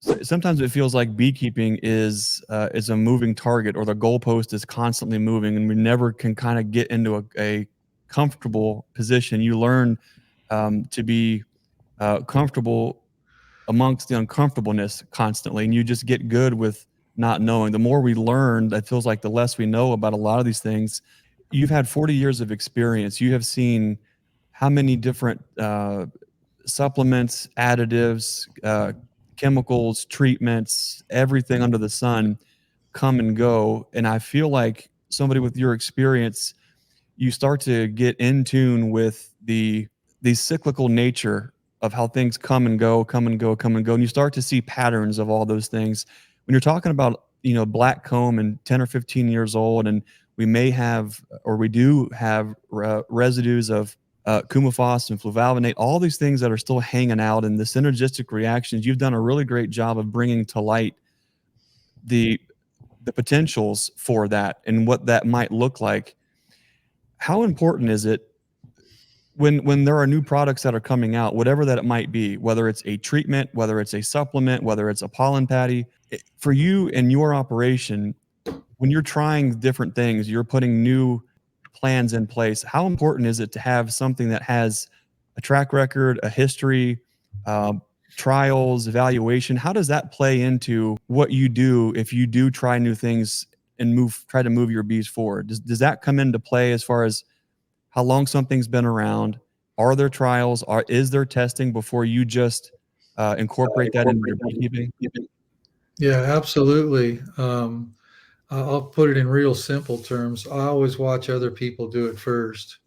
So sometimes it feels like beekeeping is a moving target, or the goalpost is constantly moving, and we never can kind of get into a comfortable position. You learn to be comfortable amongst the uncomfortableness constantly, and you just get good with not knowing. The more we learn, that feels like the less we know about a lot of these things. You've had 40 years of experience. You have seen how many different supplements, additives, chemicals, treatments, everything under the sun come and go. And I feel like somebody with your experience, you start to get in tune with the cyclical nature of how things come and go, come and go, come and go. And you start to see patterns of all those things. When you're talking about, black comb and 10 or 15 years old, and we may have, or we do have residues of coumaphos and fluvalvinate, all these things that are still hanging out, and the synergistic reactions, you've done a really great job of bringing to light the potentials for that and what that might look like. How important is it when there are new products that are coming out, whatever that it might be, whether it's a treatment, whether it's a supplement, whether it's a pollen patty, for you and your operation, when you're trying different things, you're putting new plans in place, how important is it to have something that has a track record, a history, trials, evaluation? How does that play into what you do if you do try new things and try to move your bees forward? Does that come into play as far as how long something's been around? Are there trials? Is there testing before you just incorporate that into your beekeeping? Yeah, absolutely. I'll put it in real simple terms. I always watch other people do it first.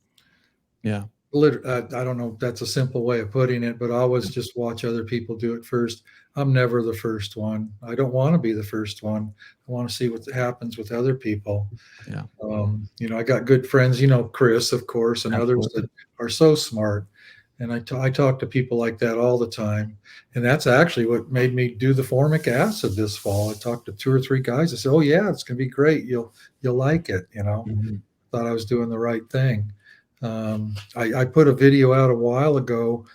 Yeah. I don't know if that's a simple way of putting it, but I always just watch other people do it first. I'm never the first one. I don't want to be the first one. I want to see what happens with other people. Yeah. I got good friends, Chris, of course, and others Absolutely. that are so smart. And I talk to people like that all the time. And that's actually what made me do the formic acid this fall. I talked to 2 or 3 guys. I said, "Oh yeah, it's gonna be great. You'll like it." Mhm. Thought I was doing the right thing. I put a video out a while ago.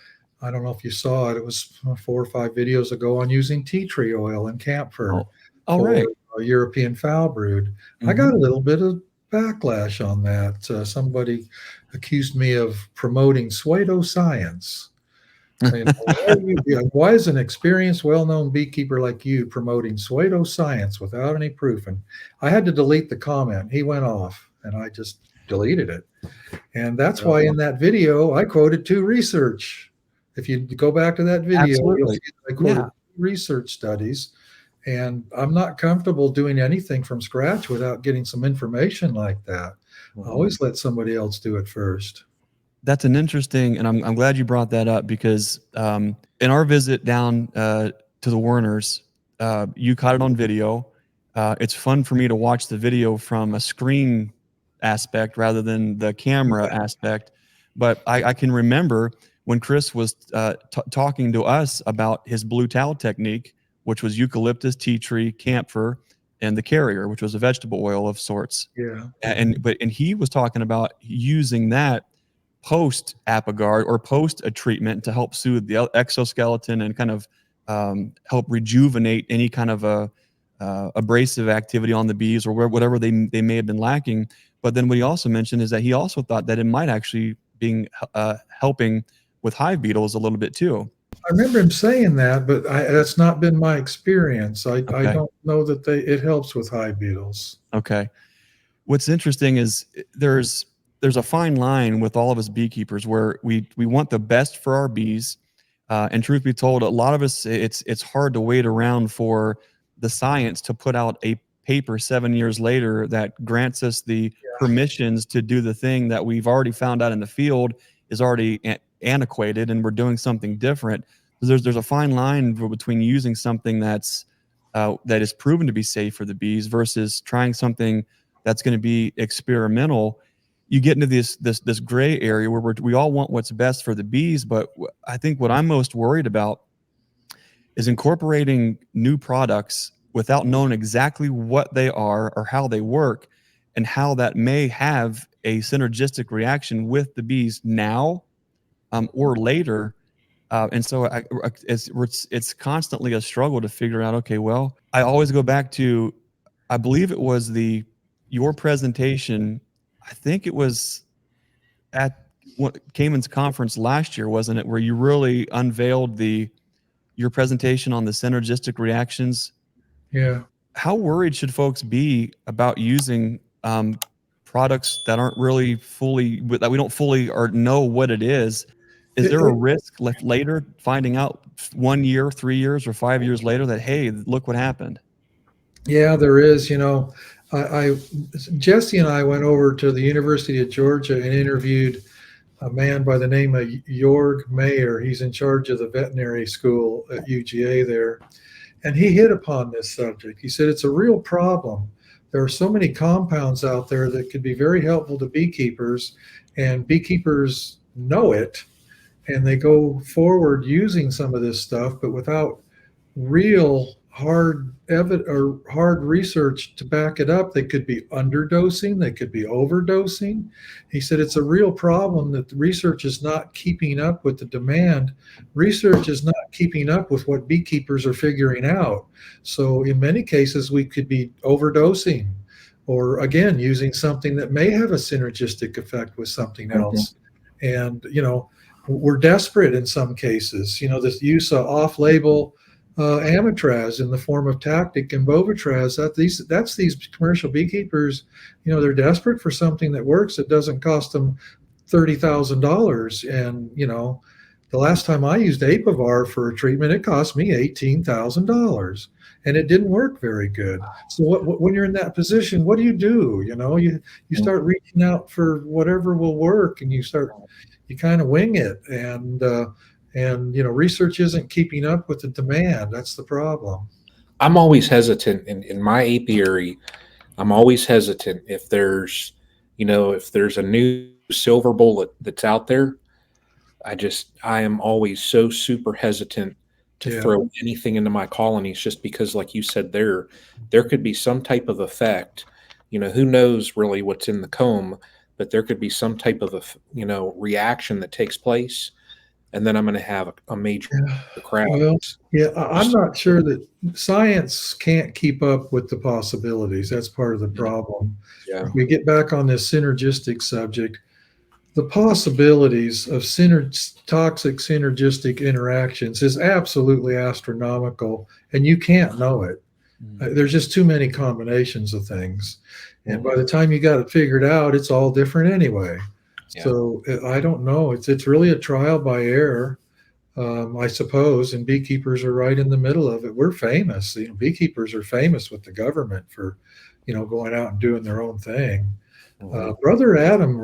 I don't know if you saw it. It was 4 or 5 videos ago on using tea tree oil and camphor Oh, all for right. European foul brood. I got Mhm. a little bit of backlash on that. Somebody accused me of promoting pseudoscience. Why is an experienced, well-known beekeeper like you promoting pseudoscience without any proof? And I had to delete the comment. He went off, and I just deleted it. And that's Yeah. why in that video I quoted 2 research. If you go back to that video, you'll Absolutely. see that I quoted Yeah. research studies. And I'm not comfortable doing anything from scratch without getting some information like that. I Mhm. always let somebody else do it first. That's an interesting, and I'm glad you brought that up because in our visit down to the Werners, you caught it on video. It's fun for me to watch the video from a screen aspect rather than the camera aspect. But I can remember when Chris was talking to us about his blue towel technique, which was eucalyptus, tea tree, camphor, and the carrier, which was a vegetable oil of sorts. Yeah. And he was talking about using that post Apogard or post a treatment to help soothe the exoskeleton and kind of help rejuvenate any kind of a abrasive activity on the bees or whatever they may have been lacking. But then what he also mentioned is that he also thought that it might actually being helping with hive beetles a little bit too. I remember him saying that, but that's not been my experience. I Okay. don't know that it helps with hive beetles. Okay. What's interesting is there's a fine line with all of us beekeepers where we want the best for our bees, and truth be told, a lot of us it's hard to wait around for the science to put out a paper 7 years later that grants us the permissions to do the thing that we've already found out in the field is already antiquated, and we're doing something different. There's a fine line between using something that is proven to be safe for the bees versus trying something that's going to be experimental. You get into this gray area where we all want what's best for the bees, but I think what I'm most worried about is incorporating new products without knowing exactly what they are or how they work and how that may have a synergistic reaction with the bees now or later. And so it's constantly a struggle to figure out, okay, well, I always go back to, I believe it was your presentation. I think it was at Cayman's conference last year, wasn't it? Where you really unveiled your presentation on the synergistic reactions. Yeah. How worried should folks be about using products that aren't really that we don't fully or know what it is? Is there a risk left later finding out 1 year, 3 years, or 5 years later that, hey, look what happened? Yeah, there is. Jesse and I went over to the University of Georgia and interviewed a man by the name of Jorg Mayer. He's in charge of the veterinary school at UGA there. And he hit upon this subject. He said it's a real problem. There are so many compounds out there that could be very helpful to beekeepers, and beekeepers know it, and they go forward using some of this stuff, but without real hard research to back it up. They could be underdosing, they could be overdosing. He said it's a real problem that the research is not keeping up with the demand. Research is not keeping up with what beekeepers are figuring out. So in many cases, we could be overdosing, or again, using something that may have a synergistic effect with something else. And, we're desperate in some cases. This use of off-label amitraz in the form of tactic and bovatraz, that's these commercial beekeepers, they're desperate for something that works that doesn't cost them $30,000. And the last time I used Apivar for a treatment, it cost me $18,000, and it didn't work very good. So when you're in that position, what do? You start reaching out for whatever will work, and you kind of wing it, and research isn't keeping up with the demand. That's the problem. I'm always hesitant in my apiary. I'm always hesitant if there's a new silver bullet that's out there. I am always so super hesitant to throw anything into my colonies, just because, like you said, there could be some type of effect. Who knows really what's in the comb, but there could be some type of reaction that takes place, and then I'm going to have a major crash. Well, I'm not sure that science can't keep up with the possibilities. That's part of the problem. Yeah. If we get back on this synergistic subject, the possibilities of toxic synergistic interactions is absolutely astronomical, and you can't know it. There's just too many combinations of things. And by the time you got it figured out, it's all different anyway. Yeah. So I don't know. It's really a trial by error, I suppose, and beekeepers are right in the middle of it. We're famous. Beekeepers are famous with the government for, going out and doing their own thing. Brother Adam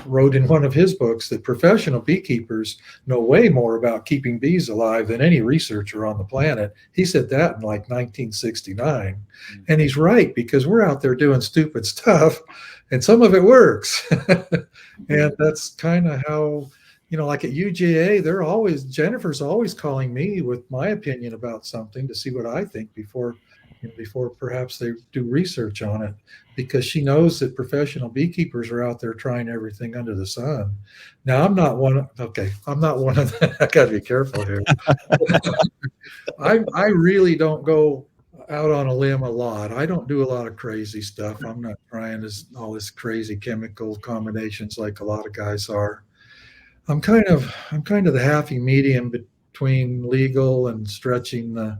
wrote in one of his books that professional beekeepers know way more about keeping bees alive than any researcher on the planet. He said that in like 1969. And he's right, because we're out there doing stupid stuff, and some of it works. And that's kind of how, like at UGA, Jennifer's always calling me with my opinion about something to see what I think before perhaps they do research on it, because she knows that professional beekeepers are out there trying everything under the sun. Now, I'm not one of them. I got to be careful here. I really don't go out on a limb a lot. I don't do a lot of crazy stuff. I'm not trying all this crazy chemical combinations like a lot of guys are. I'm kind of the happy medium between legal and stretching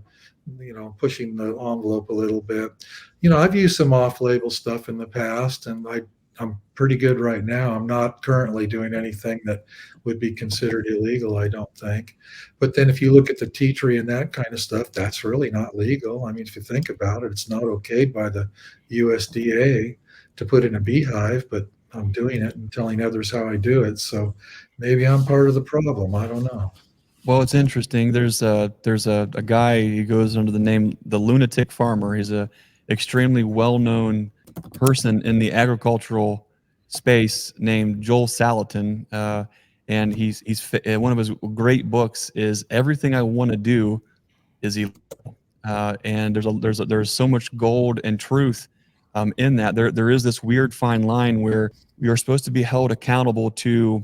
pushing the envelope a little bit. I've used some off-label stuff in the past, and I'm pretty good right now. I'm not currently doing anything that would be considered illegal, I don't think. But then if you look at the tea tree and that kind of stuff, that's really not legal. I mean, if you think about it, it's not okayed by the USDA to put in a beehive, but I'm doing it and telling others how I do it. So maybe I'm part of the problem. I don't know. Well, it's interesting. There's a guy, he goes under the name The Lunatic Farmer. He's a extremely well-known person in the agricultural space named Joel Salatin. And he's one of his great books is Everything I Want to Do is Illegal. And there's so much gold and truth in that. There is this weird fine line where we are supposed to be held accountable to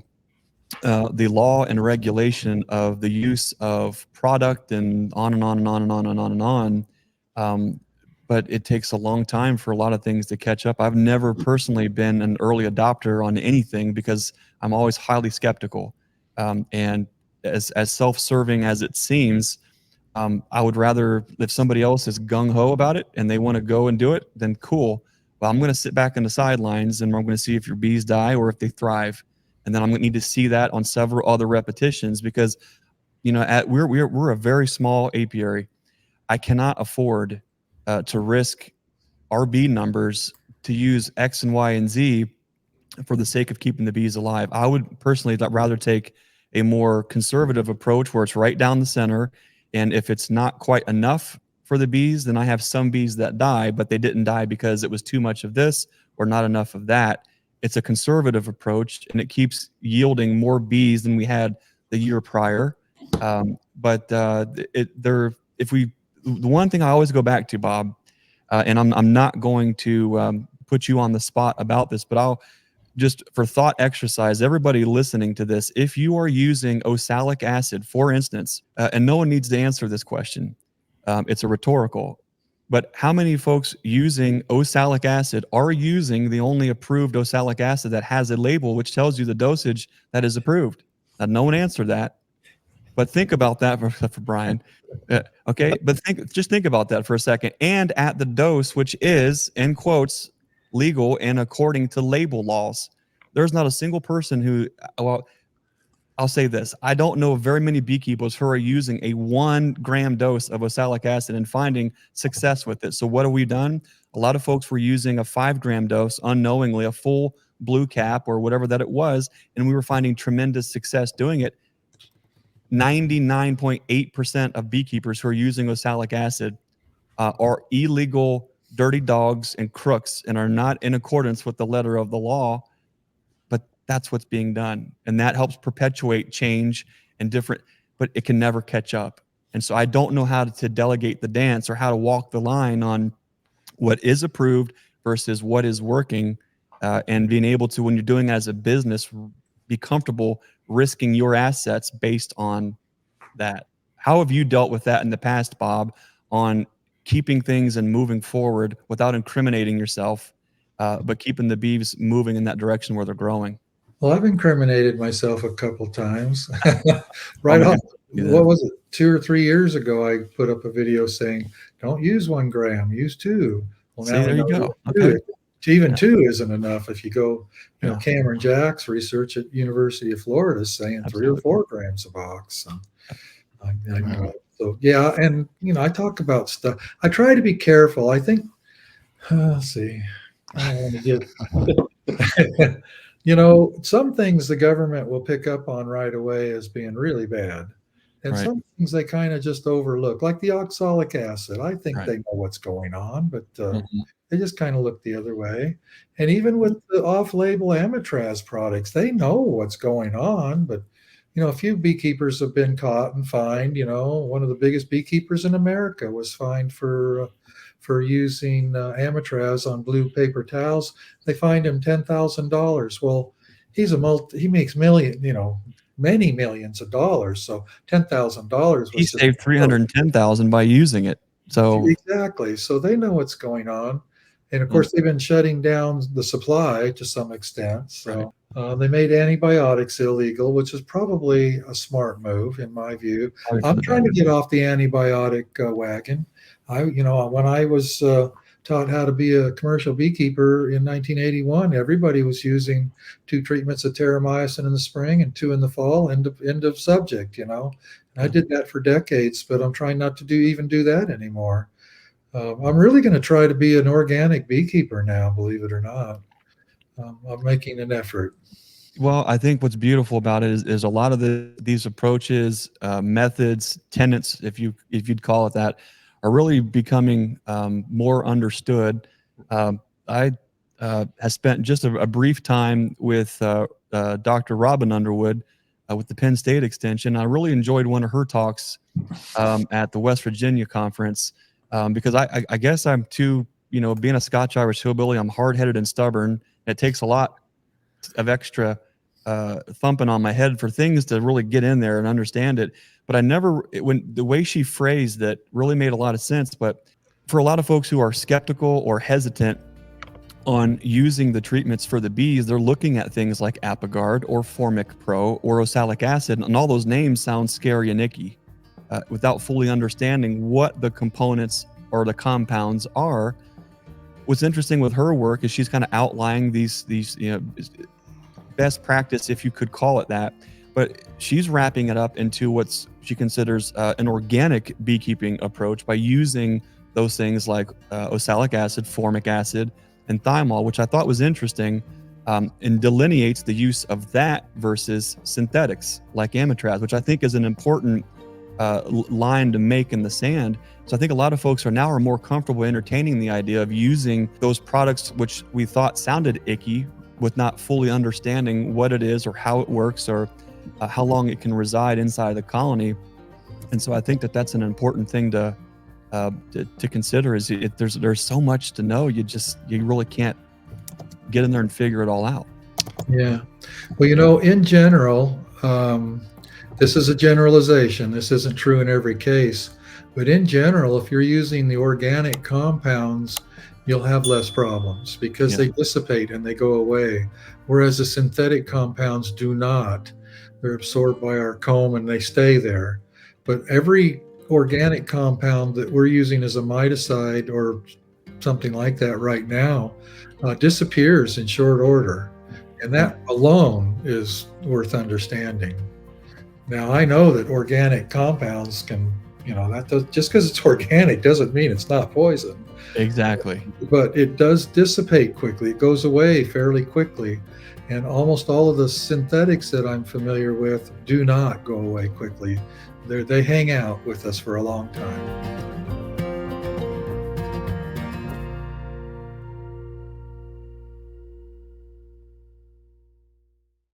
the law and regulation of the use of product and on and on and on and on and on and on. But it takes a long time for a lot of things to catch up. I've never personally been an early adopter on anything because I'm always highly skeptical. And as self-serving as it seems, I would rather, if somebody else is gung-ho about it and they want to go and do it, then cool. Well, I'm going to sit back on the sidelines and I'm going to see if your bees die or if they thrive. And then I'm going to need to see that on several other repetitions because, you know, we're a very small apiary. I cannot afford to risk our bee numbers to use X and Y and Z for the sake of keeping the bees alive. I would personally rather take a more conservative approach where it's right down the center. And if it's not quite enough for the bees, then I have some bees that die, but they didn't die because it was too much of this or not enough of that. It's a conservative approach and it keeps yielding more bees than we had the year prior. The one thing I always go back to, Bob, and I'm not going to put you on the spot about this, but I'll just for thought exercise, everybody listening to this, if you are using oxalic acid, for instance, and no one needs to answer this question, it's a rhetorical, but how many folks using oxalic acid are using the only approved oxalic acid that has a label which tells you the dosage that is approved? Now, no one answered that. But think about that for Brian. Okay, but just think about that for a second. And at the dose, which is, in quotes, legal and according to label laws. There's not a single person who, well, I'll say this. I don't know very many beekeepers who are using a 1 gram dose of oxalic acid and finding success with it. So what have we done? A lot of folks were using a 5 gram dose unknowingly, a full blue cap or whatever that it was, and we were finding tremendous success doing it. 99.8% of beekeepers who are using oxalic acid are illegal, dirty dogs and crooks and are not in accordance with the letter of the law. But that's what's being done. And that helps perpetuate change and different, but it can never catch up. And so I don't know how to delegate the dance or how to walk the line on what is approved versus what is working, and being able to, when you're doing it as a business, be comfortable risking your assets based on that. How have you dealt with that in the past, Bob, on keeping things and moving forward without incriminating yourself, but keeping the bees moving in that direction where they're growing? Well, I've incriminated myself a couple times. Right off, what was it? 2 or 3 years ago, I put up a video saying, "Don't use 1 gram, use 2." Well, now there you go. Okay. Even 2 isn't enough. If you go, Cameron Jack's research at University of Florida is saying Absolutely. 3 or 4 grams a box. So, so yeah, and I talk about stuff. I try to be careful. I think, let's see, I don't want to get, some things the government will pick up on right away as being really bad. And some things they kind of just overlook, like the oxalic acid. I think they know what's going on, but they just kind of look the other way. And even with the off-label amatraz products, they know what's going on, but a few beekeepers have been caught and fined. One of the biggest beekeepers in America was fined for using amatraz on blue paper towels. They fined him $10,000. Well, he makes many millions of dollars. So $10,000. He saved $310,000 by using it. So exactly. So they know what's going on. And of course, they've been shutting down the supply to some extent. So they made antibiotics illegal, which is probably a smart move in my view. I'm trying to get off the antibiotic wagon. When I was taught how to be a commercial beekeeper in 1981, everybody was using 2 treatments of terramycin in the spring and 2 in the fall. End of subject. I did that for decades, but I'm trying not to do that anymore. I'm really going to try to be an organic beekeeper now, believe it or not. I'm making an effort. Well, I think what's beautiful about it is a lot of these approaches, methods, tenets, if you'd call it that, are really becoming more understood. I have spent just a brief time with Dr. Robin Underwood with the Penn State Extension. I really enjoyed one of her talks at the West Virginia conference because I guess I'm too, being a Scotch-Irish hillbilly, I'm hard-headed and stubborn. It takes a lot of extra thumping on my head for things to really get in there and understand it. But I never, when the way she phrased that really made a lot of sense. But for a lot of folks who are skeptical or hesitant on using the treatments for the bees, they're looking at things like Apogard or Formic Pro or oxalic acid, and all those names sound scary and icky, without fully understanding what the components or the compounds are. What's interesting with her work is she's kind of outlining these best practice, if you could call it that, but she's wrapping it up into what she considers an organic beekeeping approach by using those things like oxalic acid, formic acid, and thymol, which I thought was interesting, and delineates the use of that versus synthetics like amitraz, which I think is an important line to make in the sand. So I think a lot of folks are more comfortable entertaining the idea of using those products which we thought sounded icky, with not fully understanding what it is or how it works or how long it can reside inside the colony. And so I think that that's an important thing to consider. Is there's so much to know, you really can't get in there and figure it all out. Yeah. Well, in general, this is a generalization. This isn't true in every case. But in general, if you're using the organic compounds, you'll have less problems because they dissipate and they go away. Whereas the synthetic compounds do not. They're absorbed by our comb and they stay there. But every organic compound that we're using as a miticide or something like that right now disappears in short order. And that alone is worth understanding. Now, I know that organic compounds can, just because it's organic doesn't mean it's not poison. Exactly. But it does dissipate quickly. It goes away fairly quickly. And almost all of the synthetics that I'm familiar with do not go away quickly. They hang out with us for a long time.